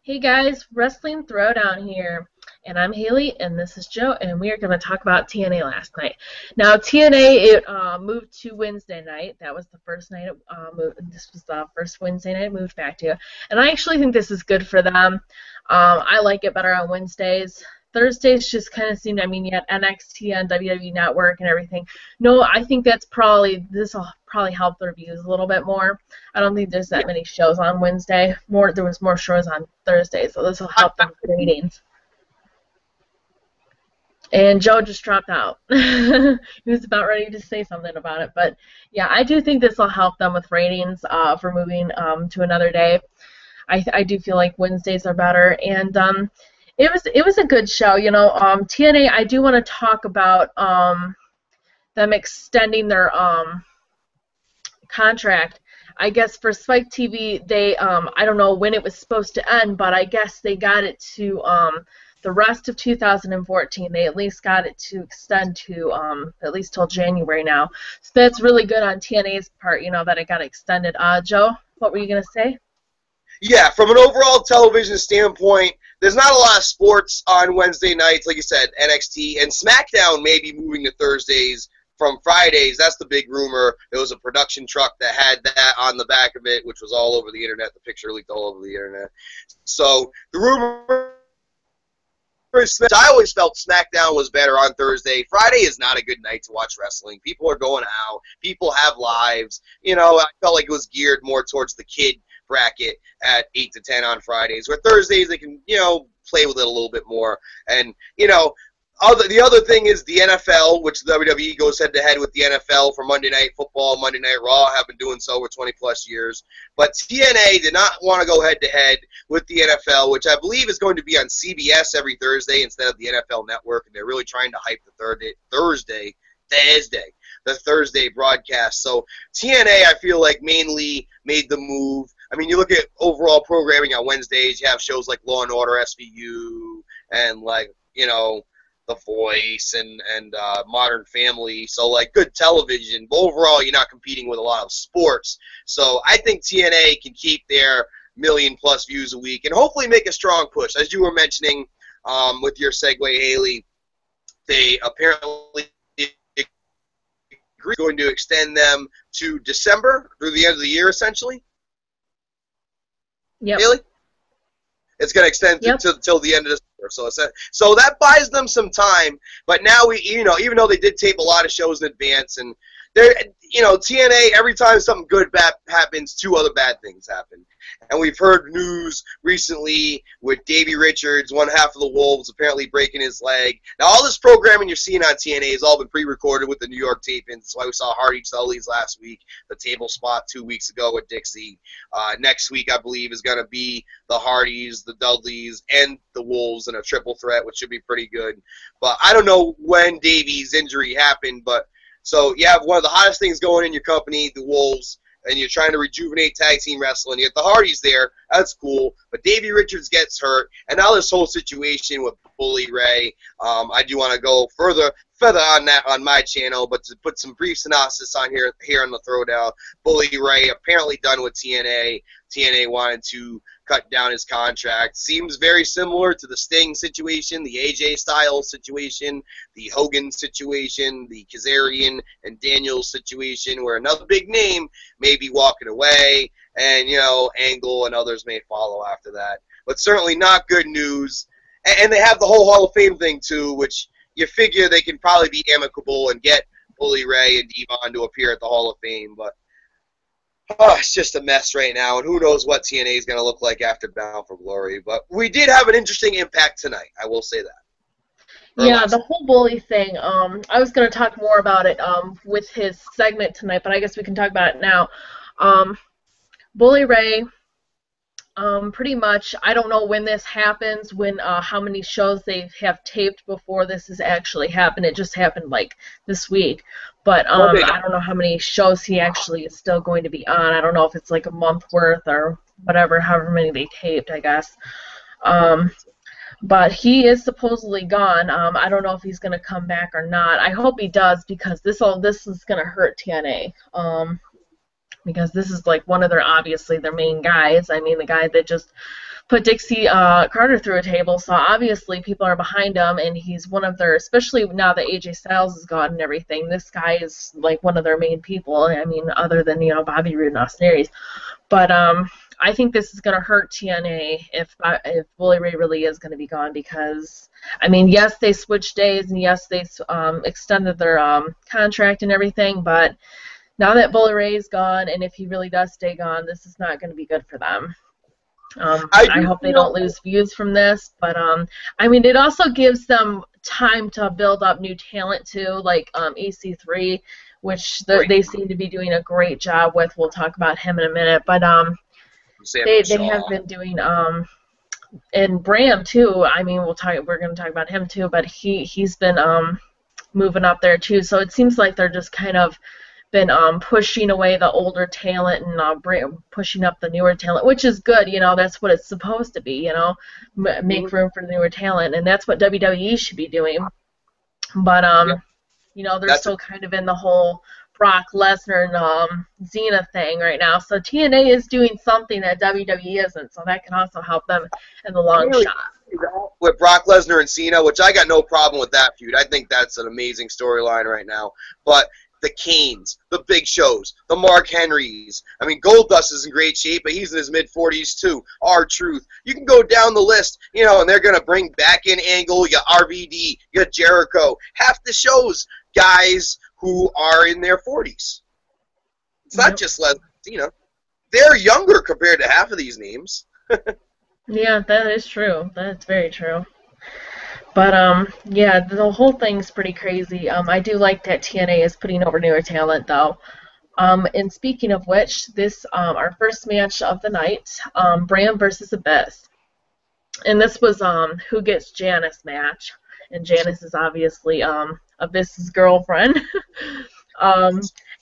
Hey guys, Wrestling Throwdown here, and I'm Haley, and this is Joe, and we are going to talk about TNA last night. Now, TNA moved to Wednesday night. That was the first night it moved. This was the first Wednesday night it moved back to, and I actually think this is good for them. I like it better on Wednesdays. Thursdays just kind of seemed, you had NXT on WWE Network and everything. No, I think this will probably help the reviews a little bit more. I don't think there's that many shows on Wednesday. There was more shows on Thursday, so this will help them with ratings. And Joe just dropped out. He was about ready to say something about it, but yeah, I do think this will help them with ratings for moving to another day. I do feel like Wednesdays are better, and it was a good show. TNA. I do want to talk about them extending their contract. I guess for Spike TV, they I don't know when it was supposed to end, but I guess they got it to the rest of 2014. They at least got it to extend to at least till January now. So that's really good on TNA's part, that it got extended. Joe, what were you gonna say? Yeah, from an overall television standpoint, there's not a lot of sports on Wednesday nights. Like you said, NXT and SmackDown may be moving to Thursdays from Fridays. That's the big rumor. There was a production truck that had that on the back of it, which was all over the internet. The picture leaked all over the internet. So the rumor is, I always felt SmackDown was better on Thursday. Friday is not a good night to watch wrestling. People are going out. People have lives. I felt like it was geared more towards the kid bracket at 8 to 10 on Fridays, where Thursdays they can, play with it a little bit more. And, the other thing is the NFL, which WWE goes head-to-head with the NFL for Monday Night Football, Monday Night Raw, have been doing so for 20-plus years. But TNA did not want to go head-to-head with the NFL, which I believe is going to be on CBS every Thursday instead of the NFL Network, and they're really trying to hype the Thursday broadcast. So TNA, I feel like, mainly made the move. You look at overall programming on Wednesdays, you have shows like Law & Order SVU and, The Voice and Modern Family. So, good television. But overall, you're not competing with a lot of sports. So I think TNA can keep their million-plus views a week and hopefully make a strong push. As you were mentioning with your segue, Haley, they apparently are going to extend them to December through the end of the year, essentially. Yep. Haley? It's going to extend till the end of December. So that buys them some time. But now even though they did tape a lot of shows in advance, and TNA, every time something good happens, two other bad things happen. And we've heard news recently with Davey Richards, one half of the Wolves, apparently breaking his leg. Now, all this programming you're seeing on TNA has all been pre-recorded with the New York tapings. That's why we saw Hardy Sully's last week, the table spot 2 weeks ago with Dixie. Next week, I believe, is going to be the Hardys, the Dudleys, and the Wolves in a triple threat, which should be pretty good. But I don't know when Davey's injury happened, but so you have one of the hottest things going in your company, the Wolves, and you're trying to rejuvenate tag team wrestling. You get the Hardys there. That's cool. But Davey Richards gets hurt, and now this whole situation with Bully Ray, I do want to go further on that on my channel, but to put some brief synopsis on here on the Throwdown. Bully Ray apparently done with TNA. TNA wanted to cut down his contract. Seems very similar to the Sting situation, the AJ Styles situation, the Hogan situation, the Kazarian and Daniels situation, where another big name may be walking away, and, Angle and others may follow after that. But certainly not good news. And they have the whole Hall of Fame thing, too, which you figure they can probably be amicable and get Bully Ray and Devon to appear at the Hall of Fame. But it's just a mess right now, and who knows what TNA is going to look like after Bound for Glory. But we did have an interesting impact tonight, I will say that. Yeah, the whole Bully thing, I was going to talk more about it with his segment tonight, but I guess we can talk about it now. Bully Ray, pretty much, I don't know when this happens, how many shows they have taped before this has actually happened. It just happened, this week. But I don't know how many shows he actually is still going to be on. I don't know if it's a month worth or whatever, however many they taped, I guess. But he is supposedly gone. I don't know if he's going to come back or not. I hope he does, because this is going to hurt TNA. Because this is one of their, obviously, their main guys. The guy that just put Dixie Carter through a table, so obviously people are behind him, and he's one of their, especially now that AJ Styles is gone and everything, this guy is like one of their main people. I mean, other than, you know, Bobby Roode and Austin Aries. But I think this is going to hurt TNA if Bully Ray really is going to be gone, because, I mean, yes, they switched days, and yes, they extended their contract and everything, but now that Bully Ray's gone, and if he really does stay gone, this is not going to be good for them. I hope they don't lose views from this, but I mean, it also gives them time to build up new talent too, like EC3, which they seem to be doing a great job with. We'll talk about him in a minute, but they have been doing and Bram too. I mean, we're going to talk about him too, but he's been moving up there too. So it seems like they're just kind of been pushing away the older talent and pushing up the newer talent, which is good. You know, that's what it's supposed to be. You know, make room for the newer talent, and that's what WWE should be doing. But you know, they're still kind of in the whole Brock Lesnar and Cena thing right now. So TNA is doing something that WWE isn't, so that can also help them in the long shot. With Brock Lesnar and Cena, which I got no problem with that feud. I think that's an amazing storyline right now. But the Kanes, the Big Shows, the Mark Henrys. I mean, Goldust is in great shape, but he's in his mid-40s too. R-Truth. You can go down the list, you know, and they're going to bring back in Angle. You got RVD, you got Jericho. Half the shows, guys who are in their 40s. It's not just Lesnar, you know. They're younger compared to half of these names. Yeah, that is true. That's very true. But, yeah, the whole thing's pretty crazy. I do like that TNA is putting over newer talent, though. And speaking of which, this, our first match of the night, Bram versus Abyss. And this was Who Gets Janice match. And Janice is obviously Abyss's girlfriend.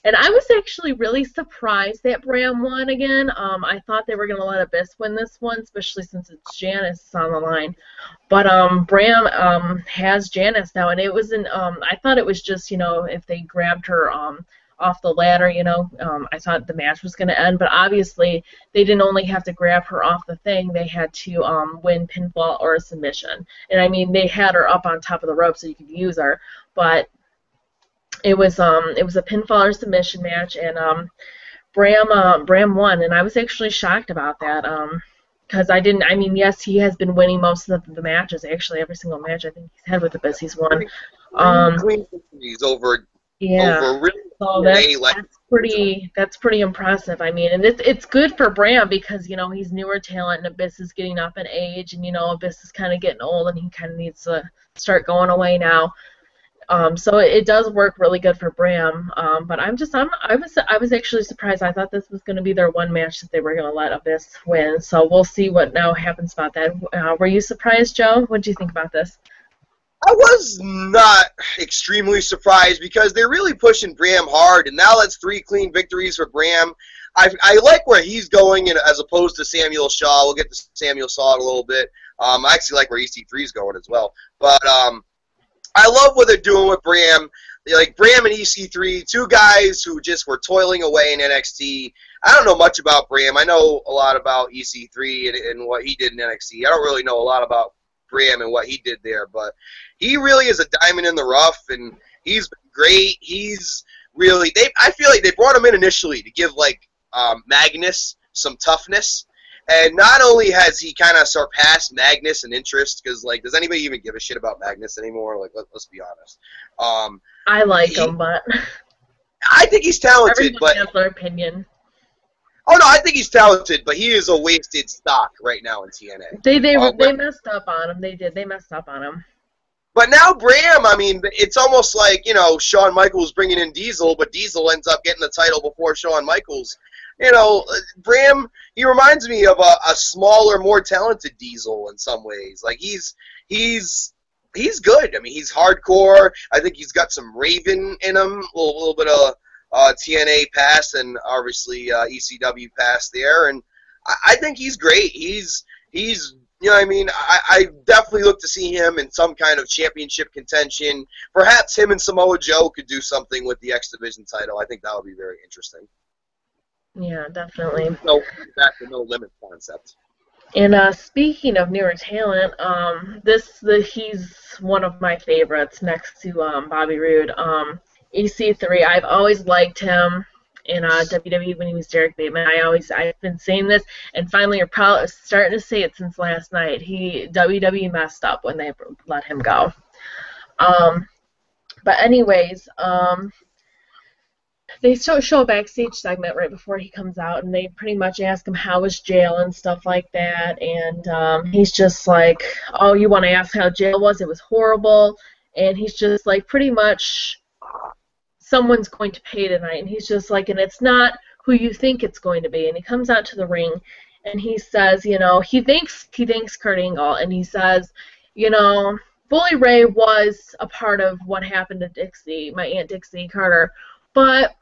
And I was actually really surprised that Bram won again. I thought they were going to let Abyss win this one, especially since it's Janice on the line. But Bram has Janice now, and it was I thought it was just, you know, if they grabbed her off the ladder, you know, I thought the match was going to end. But obviously, they didn't only have to grab her off the thing; they had to win pinfall or a submission. And I mean, they had her up on top of the rope so you could use her, but it was a pinfall or submission match, and Bram won, and I was actually shocked about that, because I mean, yes, he has been winning most of the matches, actually every single match I think he's had with Abyss he's won. He's over. Yeah. Over really, so that's pretty impressive. I mean, and it's good for Bram because, you know, he's newer talent and Abyss is getting up in age, and, you know, Abyss is kind of getting old and he kind of needs to start going away now. So it does work really good for Bram, but I was actually surprised. I thought this was going to be their one match that they were going to let Abyss win. So we'll see what now happens about that. Were you surprised, Joe? What did you think about this? I was not extremely surprised because they're really pushing Bram hard, and now that's 3 clean victories for Bram. I like where he's going, as opposed to Samuel Shaw. We'll get to Samuel Shaw in a little bit. I actually like where EC3 is going as well, but I love what they're doing with Bram. Like Bram and EC3, 2 guys who just were toiling away in NXT. I don't know much about Bram. I know a lot about EC3 and what he did in NXT. I don't really know a lot about Bram and what he did there, but he really is a diamond in the rough, and he's been great. He's really I feel like they brought him in initially to give like Magnus some toughness. And not only has he kind of surpassed Magnus in interest, because, like, does anybody even give a shit about Magnus anymore? Like, let's be honest. I like him, but I think he's talented. Everyone has their opinion. Oh, no, I think he's talented, but he is a wasted stock right now in TNA. They messed up on him. They did. They messed up on him. But now Bram, I mean, it's almost like, you know, Shawn Michaels bringing in Diesel, but Diesel ends up getting the title before Shawn Michaels. You know, Bram, he reminds me of a smaller, more talented Diesel in some ways. Like, he's good. I mean, he's hardcore. I think he's got some Raven in him, a little bit of TNA past, and obviously ECW past there. And I think he's great. He's you know what I mean? I definitely look to see him in some kind of championship contention. Perhaps him and Samoa Joe could do something with the X Division title. I think that would be very interesting. Yeah, definitely. So back to no limit concept. And speaking of newer talent, he's one of my favorites next to Bobby Roode. EC3, I've always liked him in WWE when he was Derek Bateman. I've been saying this, and finally you're probably starting to say it since last night. WWE messed up when they let him go. Um, but anyways, they show a backstage segment right before he comes out, and they pretty much ask him how was jail and stuff like that, and he's just like, oh, you want to ask how jail was? It was horrible, and he's just like, pretty much, someone's going to pay tonight, and he's just like, and it's not who you think it's going to be, and he comes out to the ring, and he says, he thanks Kurt Angle, and he says, Bully Ray was a part of what happened to Dixie, my Aunt Dixie Carter, but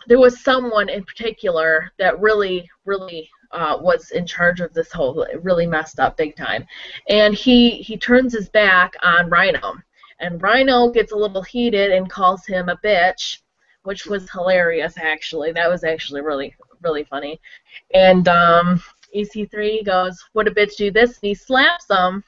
there was someone in particular that really, really was in charge of this whole, it really messed up big time. And he turns his back on Rhino. And Rhino gets a little heated and calls him a bitch, which was hilarious, actually. That was actually really, really funny. And EC3 goes, what a bitch do this? And he slaps him.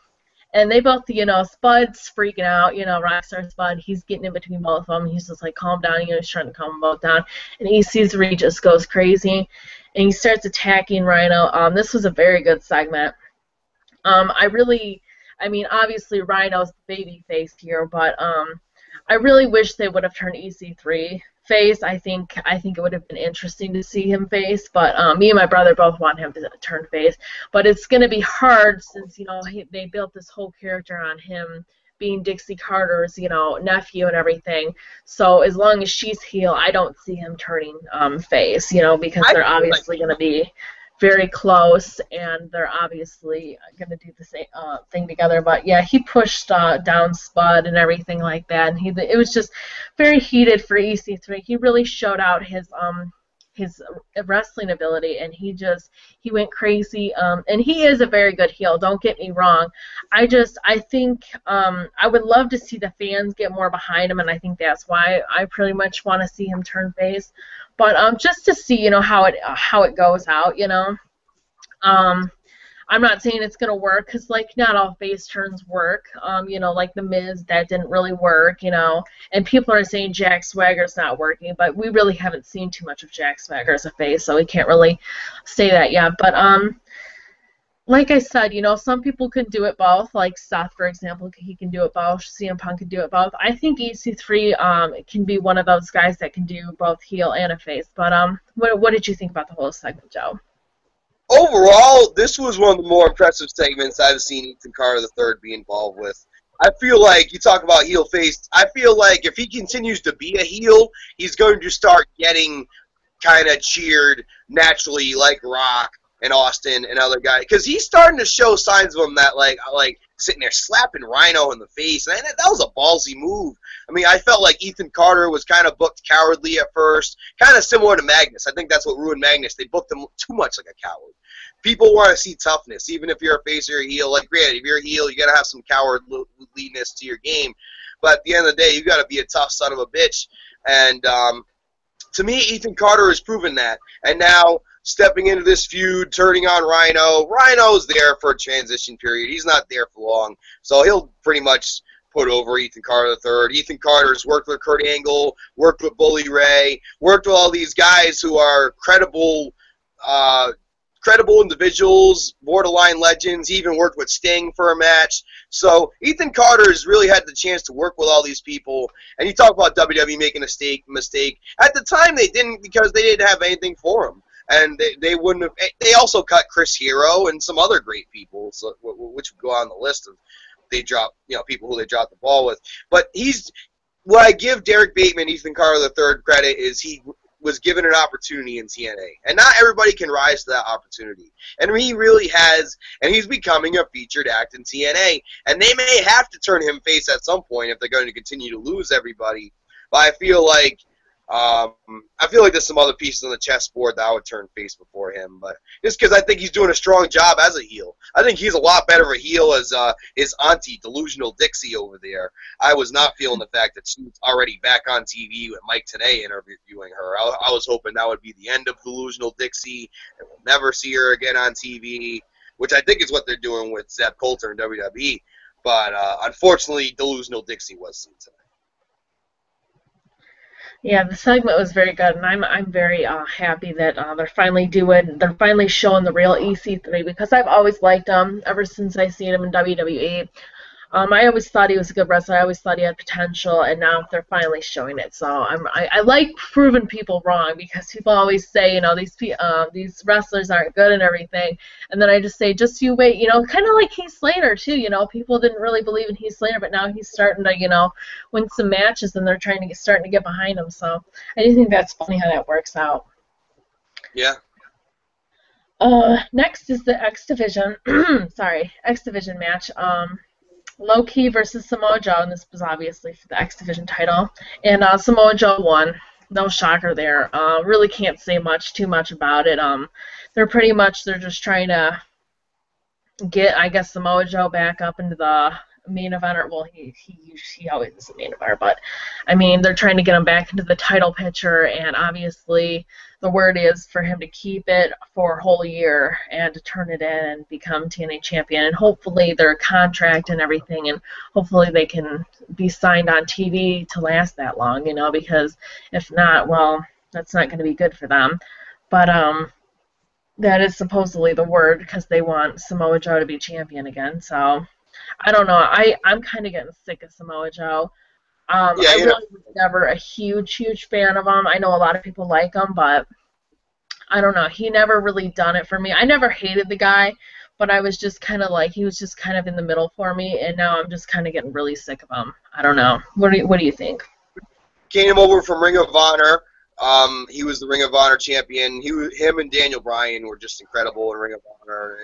And they both, Spud's freaking out, Rockstar Spud, he's getting in between both of them. He's just like, calm down, he's trying to calm them both down. And EC3 just goes crazy, and he starts attacking Rhino. This was a very good segment. Obviously Rhino's the baby face here, but I really wish they would have turned EC3 face. I think it would have been interesting to see him face, but me and my brother both want him to turn face. But it's going to be hard since they built this whole character on him being Dixie Carter's nephew and everything. So as long as she's heel, I don't see him turning face. Because they're obviously going to be very close, and they're obviously going to do the same thing together. But yeah, he pushed down Spud and everything like that, and it was just very heated for EC3. He really showed out his wrestling ability, and he went crazy. And he is a very good heel. Don't get me wrong. I think I would love to see the fans get more behind him, and I think that's why I pretty much want to see him turn face. But just to see, how it goes out, I'm not saying it's gonna work, because not all face turns work. Like the Miz, that didn't really work, and people are saying Jack Swagger's not working, but we really haven't seen too much of Jack Swagger as a face, so we can't really say that yet. But like I said, some people can do it both. Like Seth, for example, he can do it both. CM Punk can do it both. I think EC3 can be one of those guys that can do both heel and a face. But what did you think about the whole segment, Joe? Overall, this was one of the more impressive segments I've seen Ethan Carter III be involved with. I feel like you talk about heel face. I feel like if he continues to be a heel, he's going to start getting kind of cheered naturally, like Rock and Austin and other guys, because he's starting to show signs of him that like sitting there slapping Rhino in the face, and that was a ballsy move. I mean, I felt like Ethan Carter was kind of booked cowardly at first, kind of similar to Magnus. I think that's what ruined Magnus. They booked him too much like a coward. People want to see toughness, even if you're a face or a heel. Like, granted, if you're a heel, you got to have some cowardliness to your game. But at the end of the day, you got to be a tough son of a bitch. And to me, Ethan Carter has proven that. And now, stepping into this feud, turning on Rhino. Rhino's there for a transition period. He's not there for long. So he'll pretty much put over Ethan Carter III. Ethan Carter's worked with Kurt Angle, worked with Bully Ray, worked with all these guys who are credible individuals, borderline legends. He even worked with Sting for a match. So Ethan Carter's really had the chance to work with all these people. And you talk about WWE making a mistake. At the time, they didn't, because they didn't have anything for him. And they wouldn't have. They also cut Chris Hero and some other great people, so, which would go on the list of people who they dropped the ball with. But what I give Derek Bateman, Ethan Carter III, credit is he was given an opportunity in TNA, and not everybody can rise to that opportunity. And he really has, and he's becoming a featured act in TNA. And they may have to turn him face at some point if they're going to continue to lose everybody. But I feel like there's some other pieces on the chessboard that I would turn face before him, but just because I think he's doing a strong job as a heel. I think he's a lot better of a heel as his auntie, Delusional Dixie, over there. I was not feeling the fact that she's already back on TV with Mike Tenay interviewing her. I was hoping that would be the end of Delusional Dixie, and we'll never see her again on TV. which I think is what they're doing with Zeb Coulter in WWE. But unfortunately, Delusional Dixie was seen tonight. Yeah, the segment was very good, and I'm very happy that they're finally showing the real EC3, because I've always liked him ever since I seen him in WWE. I always thought he was a good wrestler. I always thought he had potential, and now they're finally showing it. So I like proving people wrong, because people always say, these wrestlers aren't good and everything, and then I just say, just you wait, kind of like Heath Slater too. People didn't really believe in Heath Slater, but now he's starting to, win some matches, and they're starting to get behind him. So I do think that's funny how that works out. Yeah. Next is the X Division, X Division match. Low Key versus Samoa Joe, and this was obviously for the X Division title. And Samoa Joe won. No shocker there. Really can't say too much about it. They're just trying to get, I guess, Samoa Joe back up into the main eventer. Well, he always is the main eventer, but I mean, they're trying to get him back into the title picture, and obviously the word is for him to keep it for a whole year and to turn it in and become TNA champion, and hopefully their contract and everything, and hopefully they can be signed on TV to last that long, because if not, well, that's not going to be good for them. But that is supposedly the word, because they want Samoa Joe to be champion again. So I don't know. I'm kind of getting sick of Samoa Joe. I really was never a huge fan of him. I know a lot of people like him, but I don't know. He never really done it for me. I never hated the guy, but I was just kind of like, he was just kind of in the middle for me, and now I'm just kind of getting really sick of him. I don't know. What do you think? Came over from Ring of Honor. He was the Ring of Honor champion. Him and Daniel Bryan were just incredible in Ring of Honor,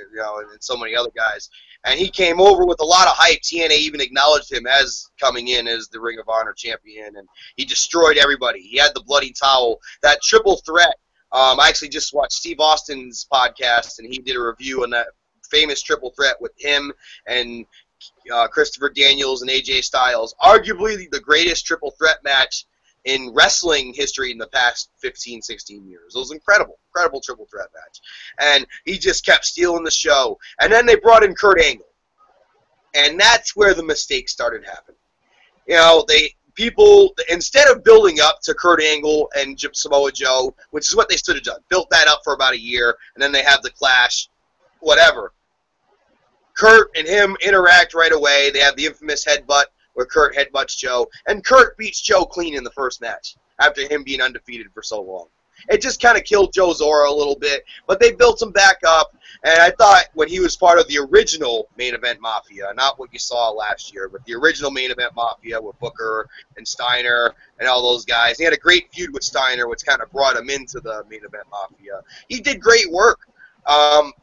and so many other guys. And he came over with a lot of hype. TNA even acknowledged him as coming in as the Ring of Honor champion, and he destroyed everybody. He had the bloody towel. That triple threat. I actually just watched Steve Austin's podcast, and he did a review on that famous triple threat with him and Christopher Daniels and AJ Styles. Arguably the greatest triple threat match in wrestling history in the past 15, 16 years. It was incredible triple threat match. And he just kept stealing the show. And then they brought in Kurt Angle. And that's where the mistakes started happening. People, instead of building up to Kurt Angle and Samoa Joe, which is what they should have done, built that up for about a year, and then they have the clash, whatever. Kurt and him interact right away. They have the infamous headbutt where Kurt headbutts Joe, and Kurt beats Joe clean in the first match after him being undefeated for so long. It just kind of killed Joe's aura a little bit, but they built him back up, and I thought when he was part of the original Main Event Mafia, not what you saw last year, but the original Main Event Mafia with Booker and Steiner and all those guys, he had a great feud with Steiner, which kind of brought him into the Main Event Mafia. He did great work.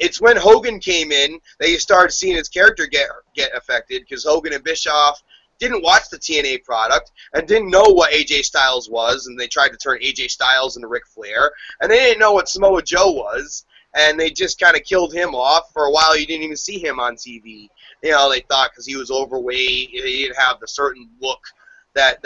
It's when Hogan came in that you started seeing his character get affected, because Hogan and Bischoff didn't watch the TNA product and didn't know what AJ Styles was, and they tried to turn AJ Styles into Ric Flair, and they didn't know what Samoa Joe was, and they just kind of killed him off. For a while, you didn't even see him on TV. They thought because he was overweight, he didn't have the certain look that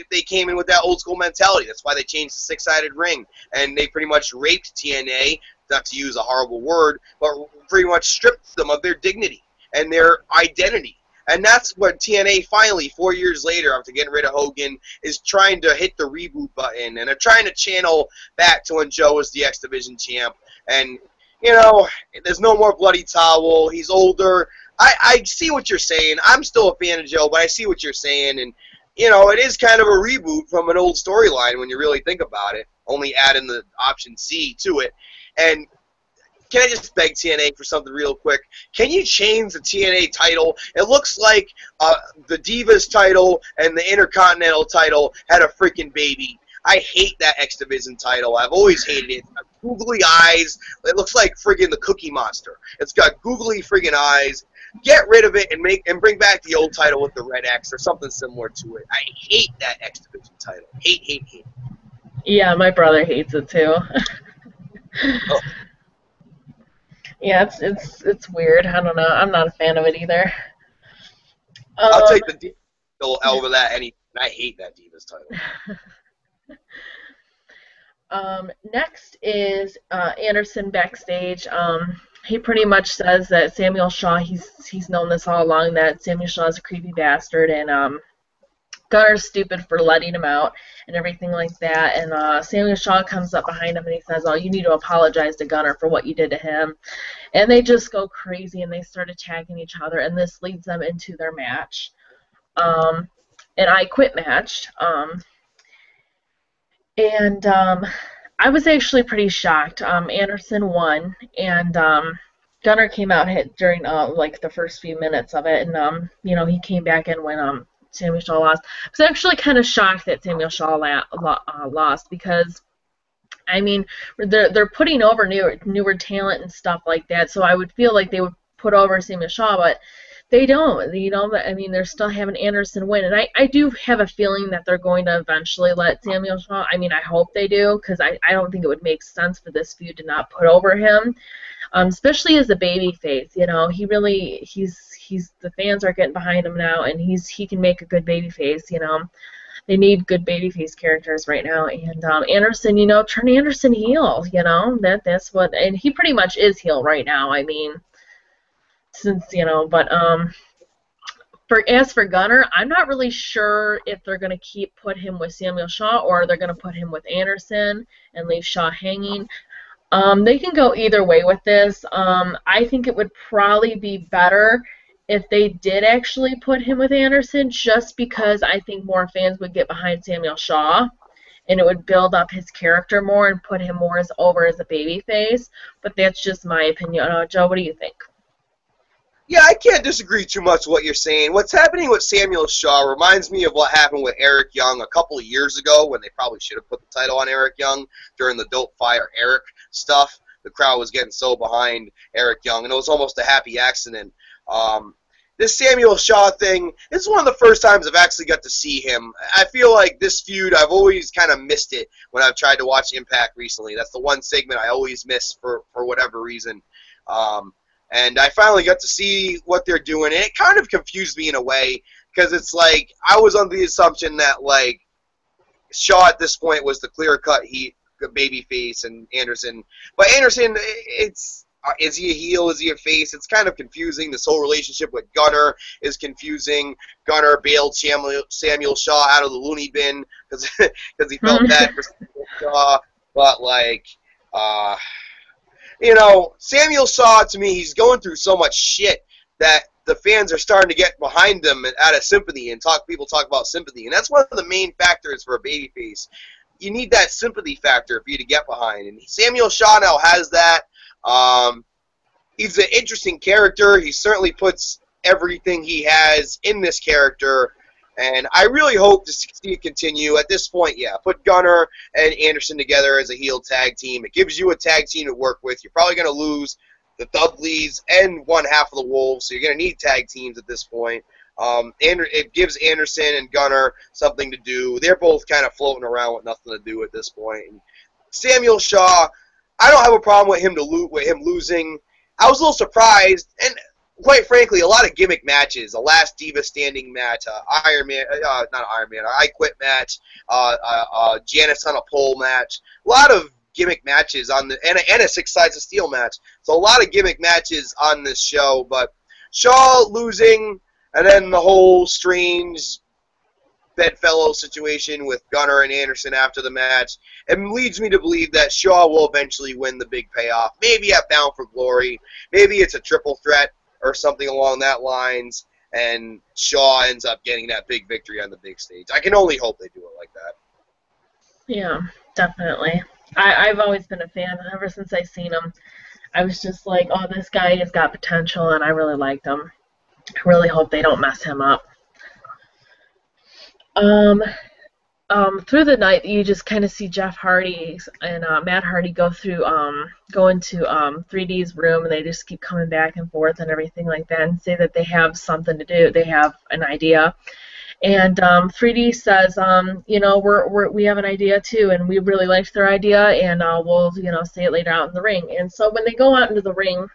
they came in with that old school mentality. That's why they changed the six-sided ring, and they pretty much raped TNA, not to use a horrible word, but pretty much stripped them of their dignity and their identity. And that's what TNA finally, 4 years later, after getting rid of Hogan, is trying to hit the reboot button. And they're trying to channel back to when Joe was the X Division champ. And, there's no more bloody towel. He's older. I see what you're saying. I'm still a fan of Joe, but I see what you're saying. And, it is kind of a reboot from an old storyline when you really think about it, only adding the option C to it. And can I just beg TNA for something real quick? Can you change the TNA title? It looks like the Divas title and the Intercontinental title had a freaking baby. I hate that X Division title. I've always hated it. It's got googly eyes. It looks like friggin' the Cookie Monster. It's got googly friggin' eyes. Get rid of it and bring back the old title with the red X or something similar to it. I hate that X Division title. Hate. Yeah, my brother hates it too. Oh. Yeah, it's weird. I don't know. I'm not a fan of it either. I'll take the Divas title over that anything. I hate that Divas title. Next is Anderson backstage. he pretty much says that Samuel Shaw, he's known this all along, that Samuel Shaw is a creepy bastard, and Gunner's stupid for letting him out and everything like that. And Samuel Shaw comes up behind him and he says, "Oh, you need to apologize to Gunner for what you did to him." And they just go crazy and they start attacking each other, and this leads them into their match, an I Quit match. And I was actually pretty shocked. Anderson won, and Gunner came out hit during like the first few minutes of it, and he came back in when Samuel Shaw lost. I was actually kind of shocked that Samuel Shaw lost, because I mean they're putting over newer talent and stuff like that, so I would feel like they would put over Samuel Shaw, but they don't. I mean, they're still having Anderson win, and I do have a feeling that they're going to eventually let Samuel Shaw. I mean, I hope they do, because I don't think it would make sense for this feud to not put over him, especially as a baby face. He's the fans are getting behind him now, and he can make a good baby face. They need good babyface characters right now, and Anderson, turn Anderson heel. That's what, and he pretty much is heel right now. I mean. But as for Gunner, I'm not really sure if they're going to put him with Samuel Shaw, or they're going to put him with Anderson and leave Shaw hanging. They can go either way with this. I think it would probably be better if they did actually put him with Anderson, just because I think more fans would get behind Samuel Shaw, and it would build up his character more and put him more over as a babyface. But that's just my opinion. Joe, what do you think? Yeah, I can't disagree too much with what you're saying. What's happening with Samuel Shaw reminds me of what happened with Eric Young a couple of years ago, when they probably should have put the title on Eric Young during the Dope Fire Eric stuff. The crowd was getting so behind Eric Young, and it was almost a happy accident. This Samuel Shaw thing, this is one of the first times I've actually got to see him. I feel like this feud, I've always kind of missed it when I've tried to watch Impact recently. That's the one segment I always miss for whatever reason. And I finally got to see what they're doing. And it kind of confused me in a way, because it's like I was under the assumption that like Shaw at this point was the clear-cut babyface, and Anderson. But Anderson, is he a heel? Is he a face? It's kind of confusing. This whole relationship with Gunner is confusing. Gunner bailed Samuel Shaw out of the loony bin because he felt bad for Samuel Shaw. But like. Samuel Shaw, to me, he's going through so much shit that the fans are starting to get behind him out of sympathy, and people talk about sympathy. And that's one of the main factors for a babyface. You need that sympathy factor for you to get behind. And Samuel Shaw now has that. He's an interesting character. He certainly puts everything he has in this character. And I really hope to see it continue. At this point, yeah, put Gunner and Anderson together as a heel tag team. It gives you a tag team to work with. You're probably going to lose the Dudleys and one half of the Wolves, so you're going to need tag teams at this point. It gives Anderson and Gunner something to do. They're both kind of floating around with nothing to do at this point. And Samuel Shaw, I don't have a problem with him losing. I was a little surprised, and quite frankly, a lot of gimmick matches. The last Diva Standing match, I Quit match, Janice on a Pole match. A lot of gimmick matches and a Six Sides of Steel match. So a lot of gimmick matches on this show. But Shaw losing, and then the whole strange bedfellow situation with Gunner and Anderson after the match, it leads me to believe that Shaw will eventually win the big payoff. Maybe at Bound for Glory. Maybe it's a triple threat or something along that lines, and Shaw ends up getting that big victory on the big stage. I can only hope they do it like that. Yeah, definitely. I've always been a fan. Ever since I seen him, I was just like, oh, this guy has got potential, and I really liked him. I really hope they don't mess him up. Through the night, you just kind of see Jeff Hardy and Matt Hardy go into 3D's room, and they just keep coming back and forth and everything like that, and say that they have something to do. They have an idea, and 3D says, we have an idea too, and we really liked their idea, and we'll say it later out in the ring. And so when they go out into the ring,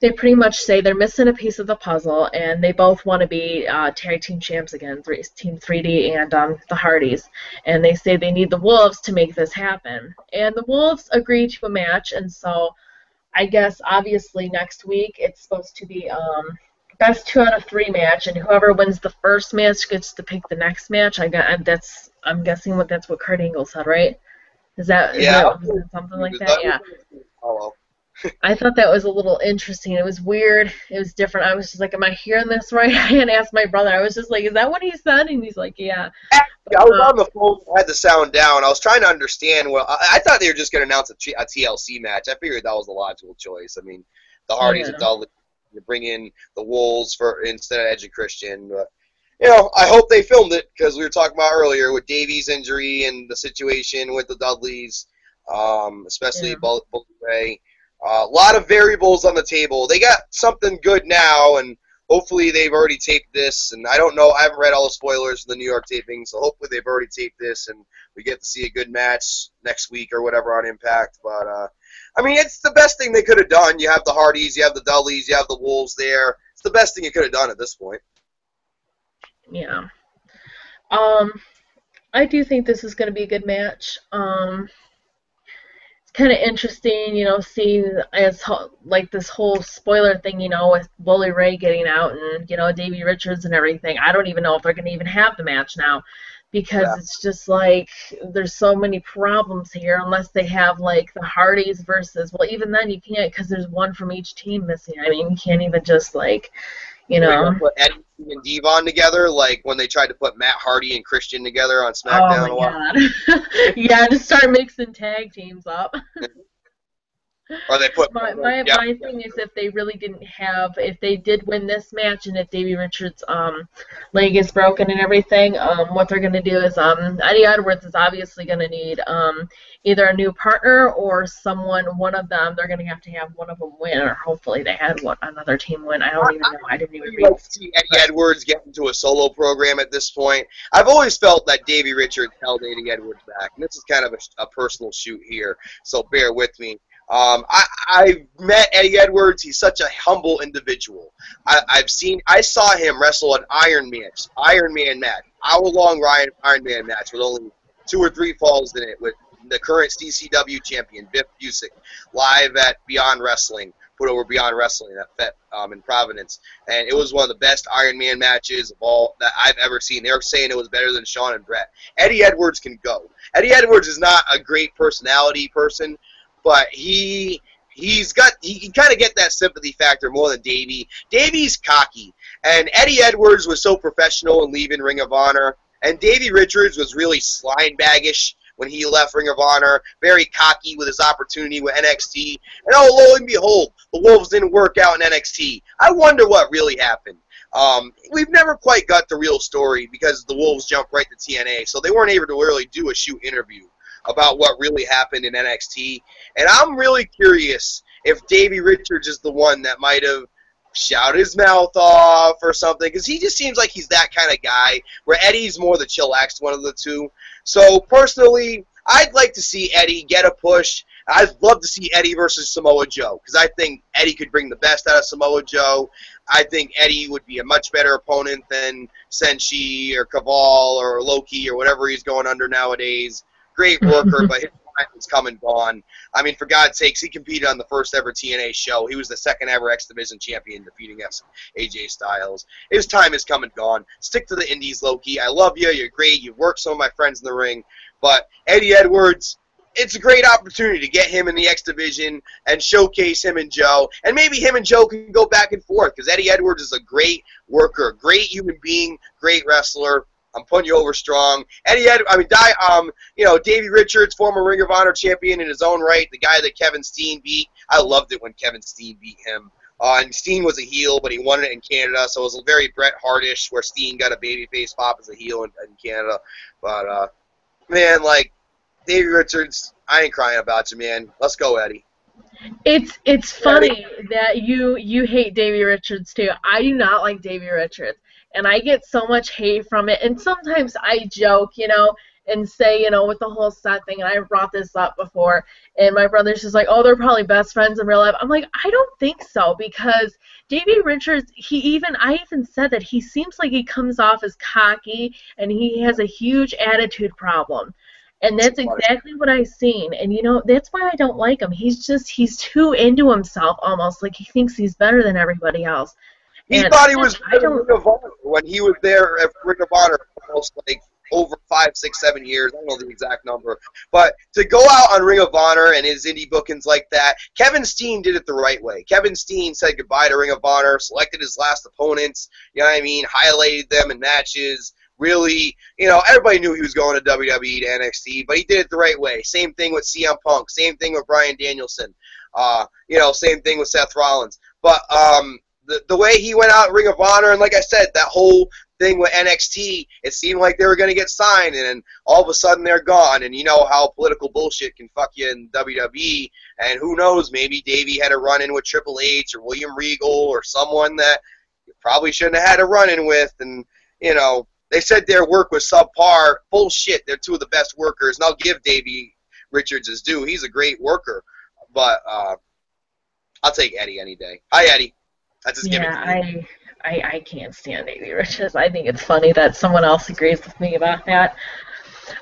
they pretty much say they're missing a piece of the puzzle, and they both want to be tag team champs again, Team 3D and the Hardys. And they say they need the Wolves to make this happen. And the Wolves agree to a match, and so I guess obviously next week it's supposed to be best 2 out of 3 match, and whoever wins the first match gets to pick the next match. I'm guessing that's what Kurt Angle said, right? Is that something like that? Yeah. I thought that was a little interesting. It was weird. It was different. I was just like, am I hearing this right? I had asked my brother. I was just like, is that what he said? And he's like, yeah. But, I was on the phone. I had the sound down. I was trying to understand. Well, I thought they were just going to announce a TLC match. I figured that was the logical choice. I mean, the Hardys and Dudley to bring in the Wolves instead of Edge and Christian. But, I hope they filmed it because we were talking about earlier with Davey's injury and the situation with the Dudleys, especially Bully Ray. A lot of variables on the table. They got something good now, and hopefully they've already taped this. And I don't know. I haven't read all the spoilers for the New York taping, so hopefully they've already taped this, and we get to see a good match next week or whatever on Impact. But, I mean, it's the best thing they could have done. You have the Hardys, you have the Dudleys, you have the Wolves there. It's the best thing you could have done at this point. Yeah. I do think this is going to be a good match. Kind of interesting, seeing as like this whole spoiler thing, with Bully Ray getting out and Davey Richards and everything. I don't even know if they're going to even have the match now, because it's just like there's so many problems here. Unless they have like the Hardys versus, well, even then you can't, because there's one from each team missing. I mean, you can't even just like, put Eddie and Devon together, like when they tried to put Matt Hardy and Christian together on SmackDown. Oh my God. Yeah, just start mixing tag teams up. Or they put my thing is, if they really if they did win this match, and if Davey Richards' leg is broken and everything, what they're gonna do is Eddie Edwards is obviously gonna need either a new partner or one of them. They're gonna have to have one of them win, or hopefully they had another team win. I don't even know. I didn't even read. Like to see Eddie Edwards get into a solo program at this point. I've always felt that Davey Richards held Eddie Edwards back, and this is kind of a personal shoot here, so bear with me. I met Eddie Edwards. He's such a humble individual. I saw him wrestle an Iron Man match, hour-long Iron Man match with only 2 or 3 falls in it, with the current CCW champion, Biff Busick, live at Beyond Wrestling, put over Beyond Wrestling at FET in Providence. And it was one of the best Iron Man matches of all that I've ever seen. They were saying it was better than Shawn and Brett. Eddie Edwards can go. Eddie Edwards is not a great personality person, but he can kind of get that sympathy factor more than Davey. Davey's cocky, and Eddie Edwards was so professional in leaving Ring of Honor, and Davey Richards was really slime-baggish when he left Ring of Honor, very cocky with his opportunity with NXT, and lo and behold, the Wolves didn't work out in NXT. I wonder what really happened. We've never quite got the real story because the Wolves jumped right to TNA, so they weren't able to really do a shoot interview about what really happened in NXT. And I'm really curious if Davey Richards is the one that might have shouted his mouth off or something, because he just seems like he's that kind of guy, where Eddie's more the chillaxed one of the two. So, personally, I'd like to see Eddie get a push. I'd love to see Eddie versus Samoa Joe, because I think Eddie could bring the best out of Samoa Joe. I think Eddie would be a much better opponent than Senshi or Caval or Loki or whatever he's going under nowadays. Great worker, but his time has come and gone. I mean, for God's sakes, he competed on the first ever TNA show. He was the second ever X Division champion, defeating AJ Styles. His time has come and gone. Stick to the indies, Loki. I love you. You're great. You've worked some of my friends in the ring. But Eddie Edwards, it's a great opportunity to get him in the X Division and showcase him and Joe. And maybe him and Joe can go back and forth, because Eddie Edwards is a great worker, great human being, great wrestler. I'm putting you over strong. Davey Richards, former Ring of Honor champion in his own right, the guy that Kevin Steen beat. I loved it when Kevin Steen beat him. And Steen was a heel, but he won it in Canada, so it was very Bret Hartish, where Steen got a babyface pop as a heel in Canada. But, man, like, Davey Richards, I ain't crying about you, man. Let's go, Eddie. It's funny that you hate Davey Richards, too. I do not like Davey Richards. And I get so much hate from it. And sometimes I joke, and say, with the whole set thing, and I brought this up before, and my brother's just like, oh, they're probably best friends in real life. I'm like, I don't think so, because Davey Richards, I even said that he seems like he comes off as cocky, and he has a huge attitude problem. And that's exactly what I've seen. And, you know, that's why I don't like him. He's too into himself almost. Like, he thinks he's better than everybody else. He thought he was Ring of Honor when he was there at Ring of Honor almost like over 5, 6, 7 years. I don't know the exact number. But to go out on Ring of Honor and his indie bookings like that, Kevin Steen did it the right way. Kevin Steen said goodbye to Ring of Honor, selected his last opponents, you know what I mean, highlighted them in matches. Really, you know, everybody knew he was going to WWE to NXT, but he did it the right way. Same thing with CM Punk. Same thing with Bryan Danielson. You know, same thing with Seth Rollins. But the way he went out Ring of Honor, and like I said, that whole thing with NXT, it seemed like they were going to get signed, and then all of a sudden they're gone. And you know how political bullshit can fuck you in WWE, and who knows, maybe Davey had a run-in with Triple H or William Regal or someone that you probably shouldn't have had a run-in with, and, you know, they said their work was subpar. Bullshit. They're two of the best workers, and I'll give Davey Richards his due. He's a great worker, but I'll take Eddie any day. Hi, Eddie. That's just I can't stand Davey Richards. I think it's funny that someone else agrees with me about that.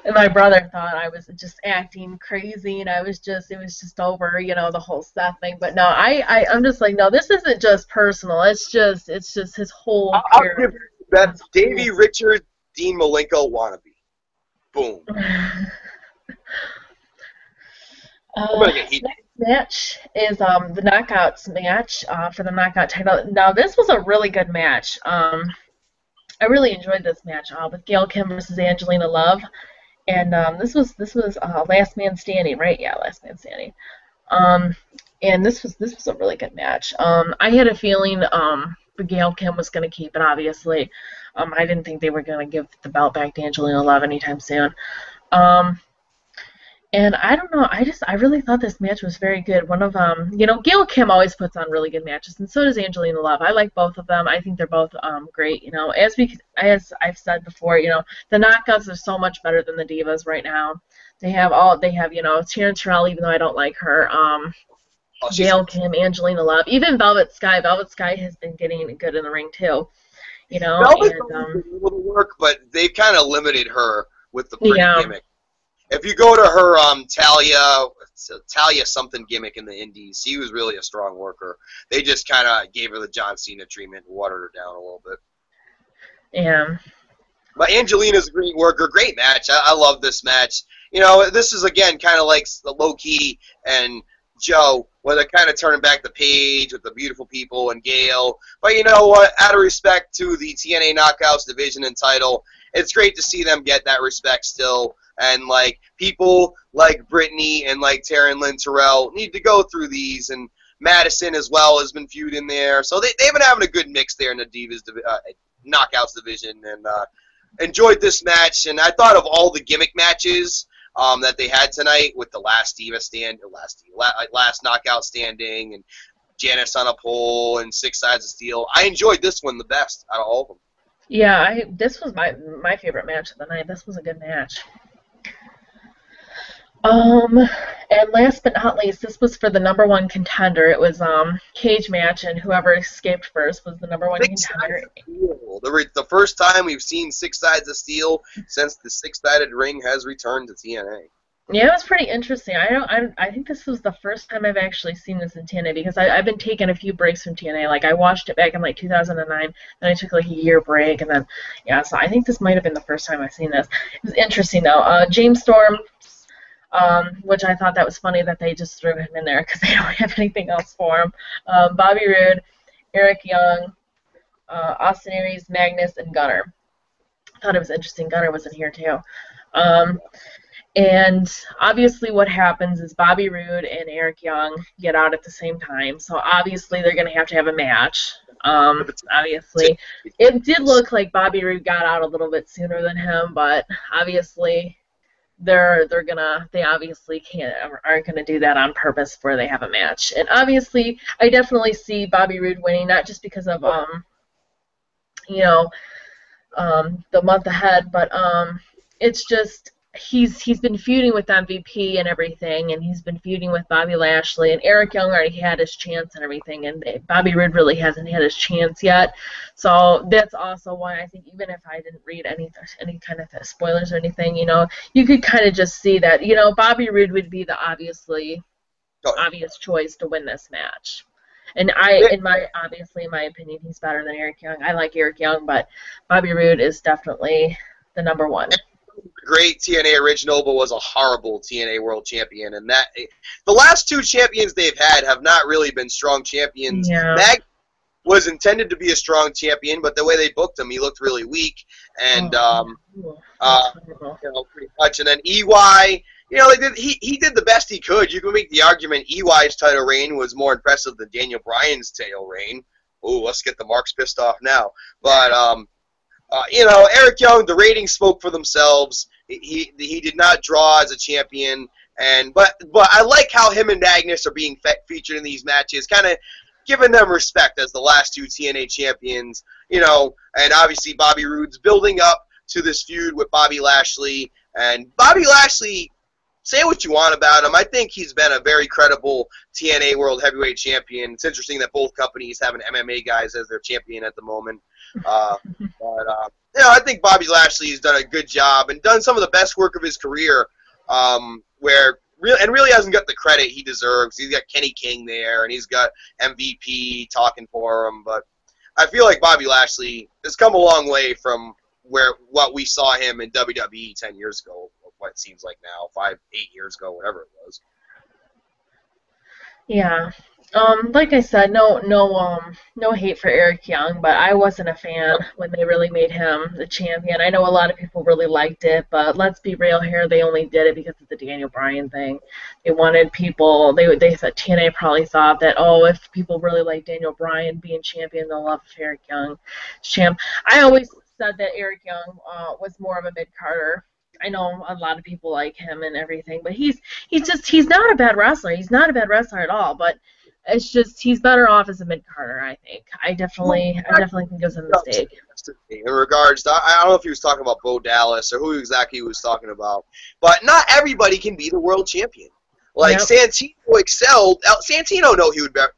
And my brother thought I was just acting crazy, and it was just over, you know, the whole Seth thing. But no, I'm just like, no, this isn't just personal. It's just his whole character. That's Davey Richards, Dean Malenko wannabe. Boom. I'm gonna get heated. Next match is the Knockouts match for the Knockout title. Now, this was a really good match. I really enjoyed this match with Gail Kim versus Angelina Love, and this was Last Man Standing, right? Yeah, Last Man Standing. And this was a really good match. I had a feeling Gail Kim was going to keep it, obviously. I didn't think they were going to give the belt back to Angelina Love anytime soon. And I don't know, I really thought this match was very good. One of you know, Gail Kim always puts on really good matches, and so does Angelina Love. I like both of them. I think they're both great. You know, as I've said before, you know, the Knockouts are so much better than the Divas right now. They have you know, Taryn Terrell, even though I don't like her. Gail Kim, Angelina Love, even Velvet Sky. Velvet Sky has been getting good in the ring too. You know, Velvet's been able to work, but they've kind of limited her with the pretty gimmick. If you go to her Talia something gimmick in the Indies, she was really a strong worker. They just kind of gave her the John Cena treatment and watered her down a little bit. Yeah. But Angelina's a great worker, great match. I love this match. You know, this is again kind of like the Low Key and Joe, where they're kind of turning back the page with the beautiful people and Gail. But you know what? Out of respect to the TNA Knockouts division and title, it's great to see them get that respect still. And like people like Brittany and like Taryn Lynn Terrell need to go through these, and Madison as well has been feuding there. So they've been having a good mix there in the Divas Knockouts division, and enjoyed this match. And I thought of all the gimmick matches that they had tonight with the last Knockout standing, and Janice on a pole, and Six Sides of Steel. I enjoyed this one the best out of all of them. Yeah, this was my favorite match of the night. This was a good match. And last but not least, this was for the #1 contender. It was cage match, and whoever escaped first was the #1 contender. The first time we've seen Six Sides of Steel since the six-sided ring has returned to TNA. Yeah, it was pretty interesting. I think this was the first time I've actually seen this in TNA, because I've been taking a few breaks from TNA. Like, I watched it back in like 2009, then I took like a year break, and then so I think this might have been the first time I've seen this. It was interesting though. James Storm, which I thought that was funny that they just threw him in there because they don't have anything else for him. Bobby Roode, Eric Young, Austin Aries, Magnus, and Gunner. I thought it was interesting. Gunner was in here too. And obviously what happens is Bobby Roode and Eric Young get out at the same time. So obviously they're going to have a match. Obviously. It did look like Bobby Roode got out a little bit sooner than him, but obviously they obviously aren't going to do that on purpose where they have a match. And obviously I definitely see Bobby Roode winning, not just because of the month ahead, but it's just he's been feuding with MVP and everything, and he's been feuding with Bobby Lashley, and Eric Young already had his chance and everything, and Bobby Roode really hasn't had his chance yet. So that's also why I think, even if I didn't read any kind of spoilers or anything, you could kind of just see that, Bobby Roode would be the obvious choice to win this match. And in my opinion, he's better than Eric Young. I like Eric Young, but Bobby Roode is definitely the number one. Great TNA original, but was a horrible TNA World Champion, and that the last two champions they've had have not really been strong champions. Yeah. Mag was intended to be a strong champion, but the way they booked him, he looked really weak, and pretty much. And then EY, he did the best he could. You can make the argument EY's title reign was more impressive than Daniel Bryan's title reign. Ooh, let's get the Marks pissed off now, but Eric Young, the ratings spoke for themselves. He did not draw as a champion, but I like how him and Agnes are being featured in these matches, kind of giving them respect as the last two TNA champions. And obviously Bobby Roode's building up to this feud with Bobby Lashley, and Bobby Lashley, say what you want about him, I think he's been a very credible TNA World Heavyweight Champion. It's interesting that both companies have an MMA guys as their champion at the moment. I think Bobby Lashley has done a good job and done some of the best work of his career, really hasn't got the credit he deserves. He's got Kenny King there, and he's got MVP talking for him. But I feel like Bobby Lashley has come a long way from what we saw him in WWE 10 years ago, or what it seems like now, 8 years ago, whatever it was. Yeah. Like I said, no hate for Eric Young, but I wasn't a fan when they really made him the champion. I know a lot of people really liked it, but let's be real here, they only did it because of the Daniel Bryan thing. They wanted people, they said, TNA probably thought that, if people really like Daniel Bryan being champion, they'll love Eric Young champ. I always said that Eric Young was more of a mid-carder. I know a lot of people like him and everything, but he's not a bad wrestler. He's not a bad wrestler at all, but it's just he's better off as a mid-carder, I think. I definitely think it was a mistake. In regards to, I don't know if he was talking about Bo Dallas or who exactly he was talking about, but not everybody can be the world champion. Like, yep. Santino excelled. Santino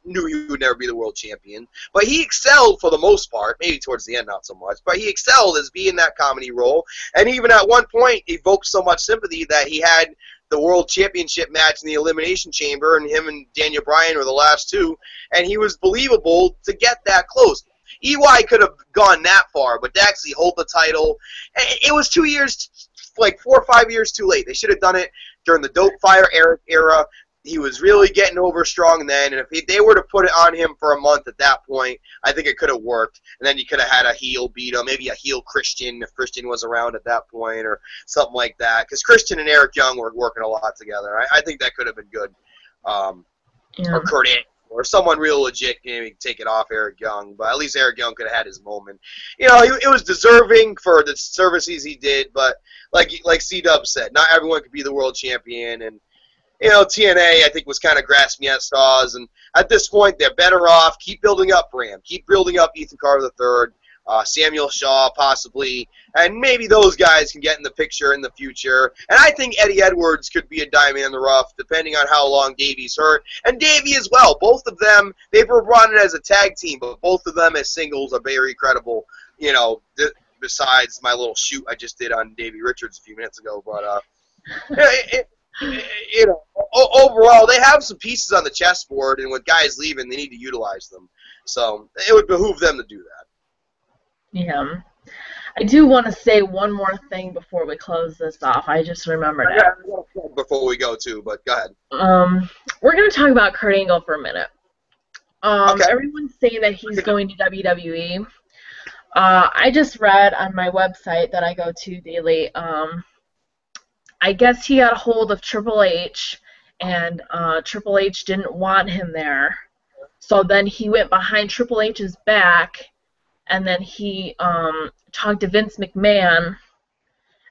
knew he would never be the world champion, but he excelled for the most part. Maybe towards the end, not so much, but he excelled as being that comedy role. And even at one point, evoked so much sympathy that he had the world championship match in the Elimination Chamber, and him and Daniel Bryan were the last two, and he was believable to get that close. EY could have gone that far, but to actually hold the title, it was 2 years, like 4 or 5 years too late. They should have done it during the Dope Fire era. He was really getting over strong then, and if they were to put it on him for a month at that point, I think it could have worked. And then you could have had a heel beat him, maybe a heel Christian if Christian was around at that point, or something like that. Because Christian and Eric Young were working a lot together. I think that could have been good. Or Kurt Angle, or someone real legit maybe take it off Eric Young, but at least Eric Young could have had his moment. It was deserving for the services he did, but like C-Dub said, not everyone could be the world champion, and TNA, I think, was kind of grasping at straws, and at this point, they're better off. Keep building up Ram. Keep building up Ethan Carter III, Samuel Shaw, possibly, and maybe those guys can get in the picture in the future. And I think Eddie Edwards could be a diamond in the rough, depending on how long Davey's hurt. And Davey as well. Both of them, they were brought in as a tag team, but both of them as singles are very credible, besides my little shoot I just did on Davey Richards a few minutes ago. But, overall, they have some pieces on the chessboard, and with guys leaving, they need to utilize them. So it would behoove them to do that. Yeah. I do want to say one more thing before we close this off. I just remembered it. Before we go, too, but go ahead. We're going to talk about Kurt Angle for a minute. Okay. Everyone's saying that he's going to WWE. I just read on my website that I go to daily, I guess he got a hold of Triple H, and Triple H didn't want him there. So then he went behind Triple H's back, and then he talked to Vince McMahon,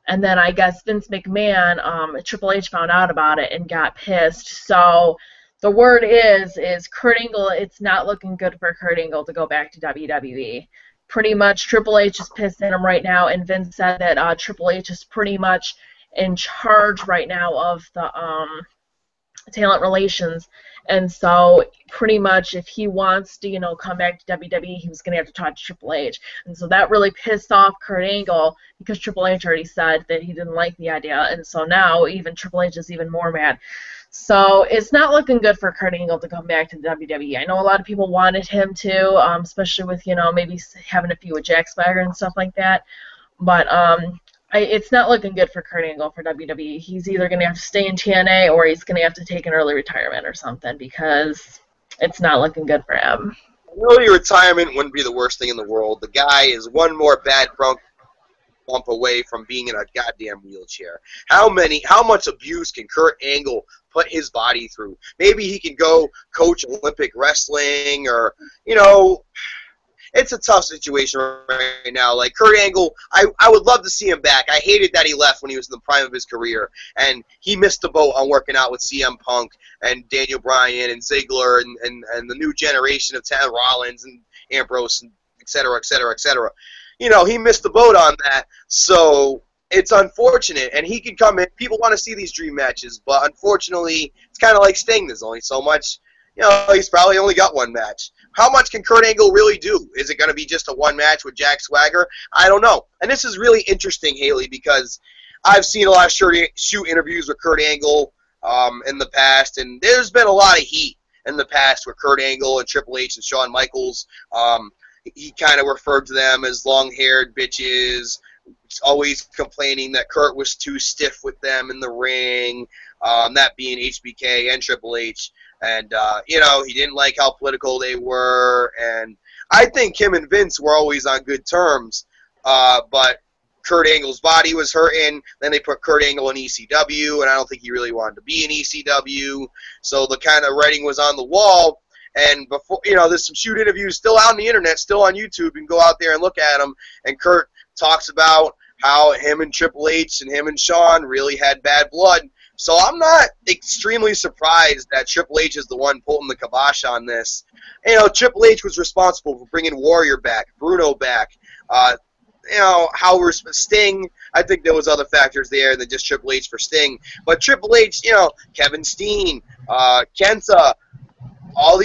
and then I guess Vince McMahon, Triple H found out about it and got pissed. So the word is Kurt Angle, it's not looking good for Kurt Angle to go back to WWE. Pretty much Triple H is pissed at him right now, and Vince said that Triple H is pretty much in charge right now of the talent relations. And so pretty much if he wants to, come back to WWE, he was going to have to talk to Triple H. And so that really pissed off Kurt Angle because Triple H already said that he didn't like the idea. And so now even Triple H is even more mad. So it's not looking good for Kurt Angle to come back to the WWE. I know a lot of people wanted him to, especially with, maybe having a few with Jack Swagger and stuff like that. But it's not looking good for Kurt Angle for WWE. He's either going to have to stay in TNA or he's going to have to take an early retirement or something because it's not looking good for him. Early retirement wouldn't be the worst thing in the world. The guy is one more bad bump away from being in a goddamn wheelchair. How much abuse can Kurt Angle put his body through? Maybe he can go coach Olympic wrestling or, it's a tough situation right now. Like, Kurt Angle, I would love to see him back. I hated that he left when he was in the prime of his career. And he missed the boat on working out with CM Punk and Daniel Bryan and Ziggler and the new generation of Seth Rollins and Ambrose, and et cetera, et cetera, et cetera. He missed the boat on that. So it's unfortunate. And he could come in. People want to see these dream matches. But unfortunately, it's kind of like Sting. There's only so much. He's probably only got one match. How much can Kurt Angle really do? Is it going to be just a one match with Jack Swagger? I don't know. And this is really interesting, Haley, because I've seen a lot of shoot interviews with Kurt Angle in the past, and there's been a lot of heat in the past with Kurt Angle and Triple H and Shawn Michaels. He kind of referred to them as long-haired bitches, always complaining that Kurt was too stiff with them in the ring, that being HBK and Triple H. And, he didn't like how political they were. And I think him and Vince were always on good terms. But Kurt Angle's body was hurting. Then they put Kurt Angle in ECW, and I don't think he really wanted to be in ECW. So the kind of writing was on the wall. And before, there's some shoot interviews still out on the internet, still on YouTube. You can go out there and look at them. And Kurt talks about how him and Triple H and him and Shawn really had bad blood. So I'm not extremely surprised that Triple H is the one pulling the kibosh on this. Triple H was responsible for bringing Warrior back, Bruno back, Sting. I think there was other factors there than just Triple H for Sting. But Triple H, Kevin Steen, Kenta,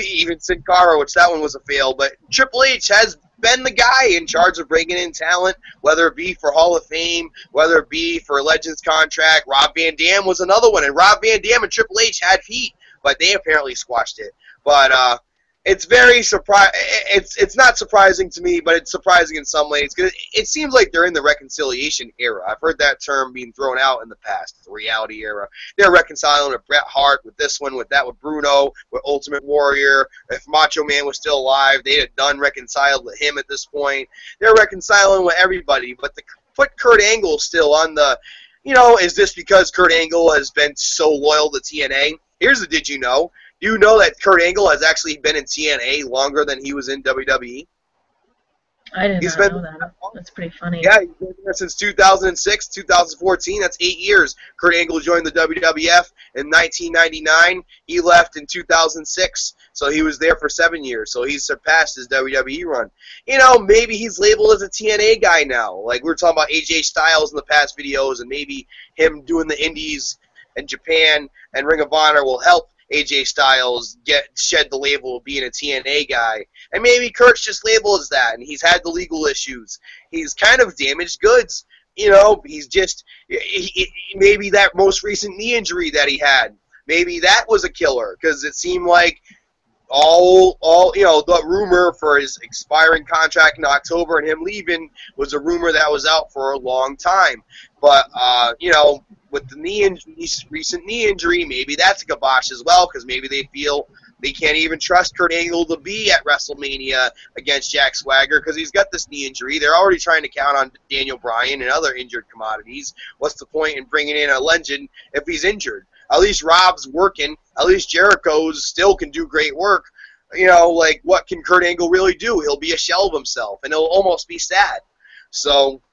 even Sin Cara, which that one was a fail. But Triple H has been the guy in charge of bringing in talent, whether it be for Hall of Fame, whether it be for a Legends contract. Rob Van Dam was another one, and Rob Van Dam and Triple H had heat, but they apparently squashed it. But it's very It's not surprising to me, but it's surprising in some ways because it seems like they're in the reconciliation era. I've heard that term being thrown out in the past, the reality era. They're reconciling with Bret Hart, with this one, with that, with Bruno, with Ultimate Warrior. If Macho Man was still alive, they'd have done reconciled with him at this point. They're reconciling with everybody, but to put Kurt Angle still on the, is this because Kurt Angle has been so loyal to TNA? Here's the did you know? Do you know that Kurt Angle has actually been in TNA longer than he was in WWE? I did not know that. That's pretty funny. Yeah, he's been there since 2006, 2014. That's 8 years. Kurt Angle joined the WWF in 1999. He left in 2006, so he was there for 7 years. So he's surpassed his WWE run. Maybe he's labeled as a TNA guy now. Like we were talking about AJ Styles in the past videos, and maybe him doing the Indies in Japan and Ring of Honor will help AJ Styles shed the label of being a TNA guy. And maybe Kurt's just labeled as that, and he's had the legal issues. He's kind of damaged goods. He's just, maybe that most recent knee injury that he had, maybe that was a killer, because it seemed like all the rumor for his expiring contract in October and him leaving was a rumor that was out for a long time. But, with the recent knee injury, maybe that's a kibosh as well, because maybe they feel they can't even trust Kurt Angle to be at WrestleMania against Jack Swagger because he's got this knee injury. They're already trying to count on Daniel Bryan and other injured commodities. What's the point in bringing in a legend if he's injured? At least Rob's working. At least Jericho still can do great work. What can Kurt Angle really do? He'll be a shell of himself, and he'll almost be sad. So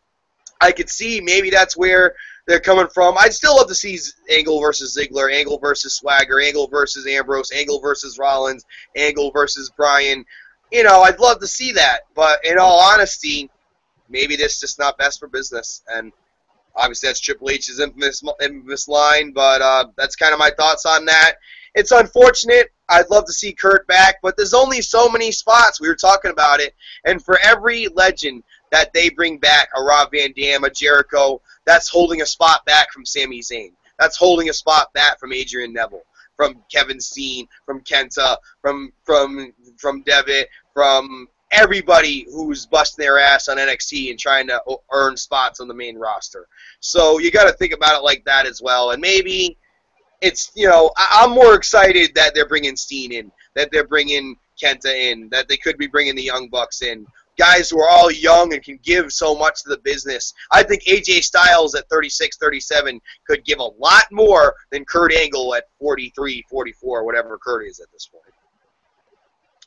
I could see maybe that's where they're coming from. I'd still love to see Angle versus Ziggler, Angle versus Swagger, Angle versus Ambrose, Angle versus Rollins, Angle versus Bryan. I'd love to see that. But in all honesty, maybe this is just not best for business. And Obviously, that's Triple H's infamous line, but that's kind of my thoughts on that. It's unfortunate. I'd love to see Kurt back, but there's only so many spots. We were talking about it, and for every legend that they bring back, a Rob Van Dam, a Jericho, that's holding a spot back from Sami Zayn. That's holding a spot back from Adrian Neville, from Kevin Steen, from Kenta, from Devitt, from everybody who's busting their ass on NXT and trying to earn spots on the main roster. So you got to think about it like that as well. And maybe it's, I'm more excited that they're bringing Steen in, that they're bringing Kenta in, that they could be bringing the Young Bucks in. Guys who are all young and can give so much to the business. I think AJ Styles at 36, 37 could give a lot more than Kurt Angle at 43, 44, whatever Kurt is at this point.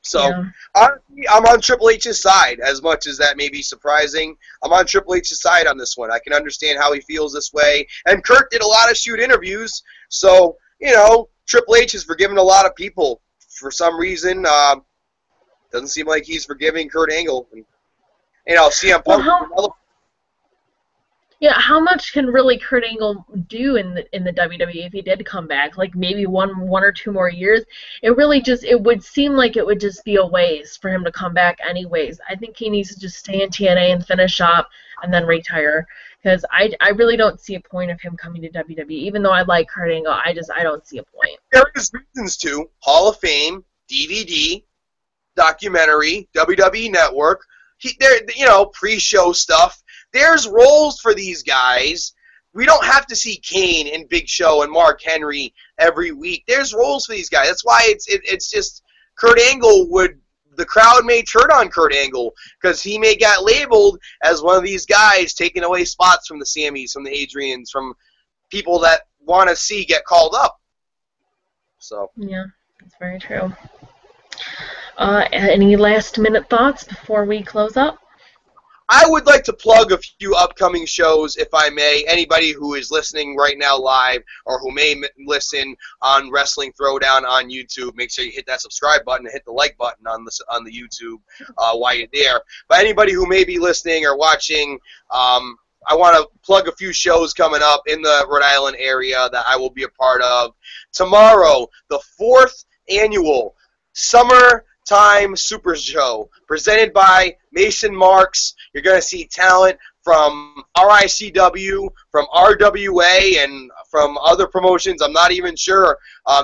So, Yeah. Honestly, I'm on Triple H's side, as much as that may be surprising. I'm on Triple H's side on this one. I can understand how he feels this way. And Kurt did a lot of shoot interviews, so, Triple H is forgiving a lot of people. For some reason, doesn't seem like he's forgiving Kurt Angle. And, CM Punk. How much can really Kurt Angle do in the WWE if he did come back? Like maybe one or two more years. It would seem like it would just be a waste for him to come back anyways. I think he needs to just stay in TNA and finish up and then retire. Because I really don't see a point of him coming to WWE. Even though I like Kurt Angle, I don't see a point. There is reasons to. Hall of Fame, DVD, documentary, WWE Network, pre-show stuff. There's roles for these guys. We don't have to see Kane and Big Show and Mark Henry every week. There's roles for these guys. That's why it's just Kurt Angle the crowd may turn on Kurt Angle because he may get labeled as one of these guys taking away spots from the Sammys, from the Adrians, from people that want to see get called up. So yeah, that's very true. Any last-minute thoughts before we close up? I would like to plug a few upcoming shows, if I may. Anybody who is listening right now live or who may listen on Wrestling Throwdown on YouTube, make sure you hit that subscribe button and hit the like button on the YouTube while you're there. But anybody who may be listening or watching, I want to plug a few shows coming up in the Rhode Island area that I will be a part of. Tomorrow, the 4th annual Summertime Super Show, presented by Mason Marks. You're going to see talent from RICW, from RWA, and from other promotions. I'm not even sure.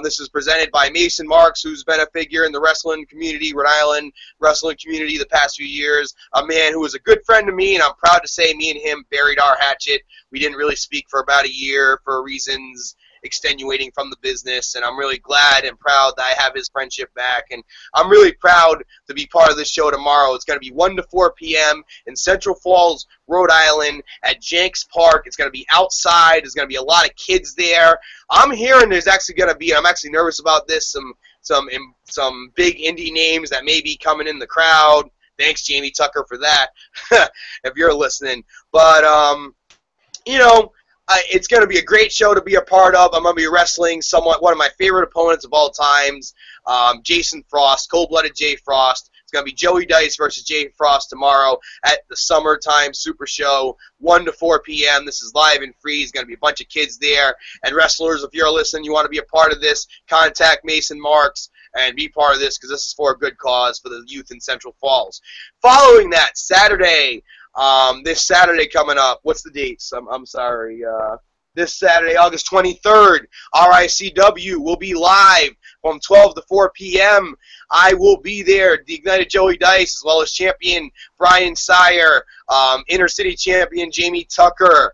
This is presented by Mason Marks, who's been a figure in the wrestling community, Rhode Island wrestling community the past few years. A man who was a good friend to me, and I'm proud to say me and him buried our hatchet. We didn't really speak for about a year for reasons extenuating from the business, and I'm really glad and proud that I have his friendship back, and I'm really proud to be part of this show tomorrow. It's going to be 1 to 4 p.m. in Central Falls, Rhode Island at Jenks Park. It's going to be outside. There's going to be a lot of kids there. I'm hearing there's actually going to be, I'm actually nervous about this, some big indie names that may be coming in the crowd. Thanks, Jamie Tucker, for that, if you're listening. But, it's going to be a great show to be a part of. I'm going to be wrestling one of my favorite opponents of all times, Jason Frost, Cold-Blooded Jay Frost. It's going to be Joey Dice versus Jay Frost tomorrow at the Summertime Super Show, 1 to 4 p.m. This is live and free. There's going to be a bunch of kids there. And wrestlers, if you're listening, you want to be a part of this, contact Mason Marks and be part of this because this is for a good cause for the youth in Central Falls. Following that, Saturday, this Saturday coming up, what's the dates? I'm sorry. This Saturday, August 23rd, RICW will be live from 12 to 4 p.m. I will be there. The Ignited Joey Dice, as well as champion Brian Sire, Inner City champion Jamie Tucker,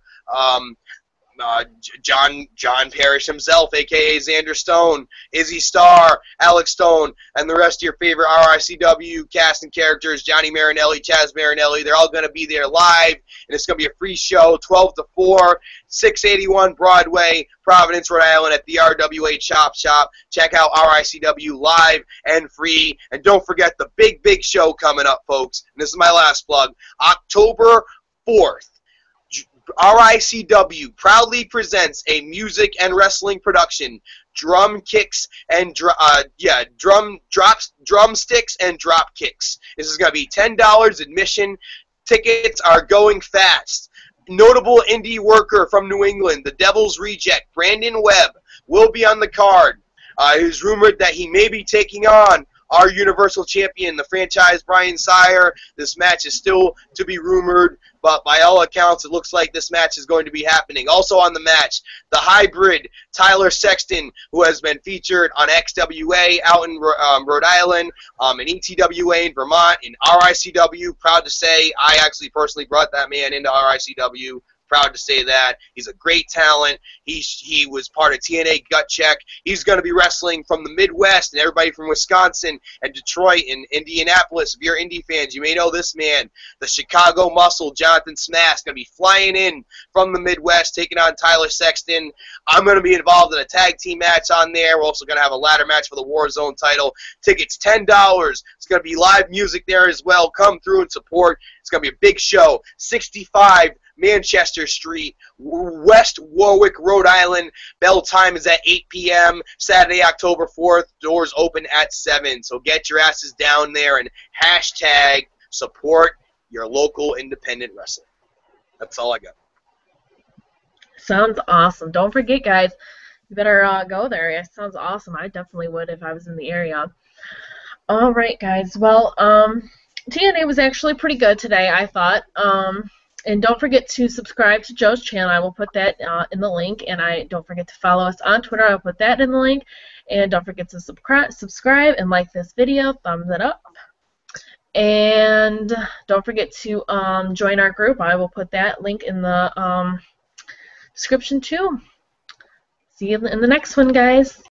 John Parrish himself, a.k.a. Xander Stone, Izzy Starr, Alex Stone, and the rest of your favorite RICW cast and characters, Johnny Marinelli, Chaz Marinelli. They're all going to be there live, and it's going to be a free show, 12 to 4, 681 Broadway, Providence, Rhode Island, at the RWA Chop Shop. Check out RICW live and free, and don't forget the big show coming up, folks. And this is my last plug, October 4th. RICW proudly presents a music and wrestling production, drumsticks and drop kicks. This is going to be $10 admission. Tickets are going fast. notable indie worker from New England, the Devil's Reject, Brandon Webb, will be on the card. It is rumored that he may be taking on our Universal Champion, the franchise Brian Sire. This match is still to be rumored, but by all accounts, it looks like this match is going to be happening. Also on the match, the hybrid Tyler Sexton, who has been featured on XWA out in Rhode Island, in ETWA in Vermont, in RICW. Proud to say, I actually personally brought that man into RICW. Proud to say that. He's a great talent. He was part of TNA Gut Check. He's going to be wrestling from the Midwest, and everybody from Wisconsin and Detroit and Indianapolis. If you're indie fans, you may know this man. The Chicago Muscle, Jonathan Smash, going to be flying in from the Midwest, taking on Tyler Sexton. I'm going to be involved in a tag team match on there. We're also going to have a ladder match for the Warzone title. Tickets $10. It's going to be live music there as well. Come through and support. It's going to be a big show. 65 Manchester Street, West Warwick, Rhode Island. Bell time is at 8 p.m. Saturday, October 4th. Doors open at 7. So get your asses down there and hashtag support your local independent wrestling. That's all I got. Sounds awesome. Don't forget, guys, you better go there. It sounds awesome. I definitely would if I was in the area. All right, guys. Well, TNA was actually pretty good today, I thought. And don't forget to subscribe to Joe's channel. I will put that in the link. And don't forget to follow us on Twitter. I'll put that in the link. And don't forget to subscribe and like this video. Thumbs it up. And don't forget to join our group. I will put that link in the description too. See you in the next one, guys.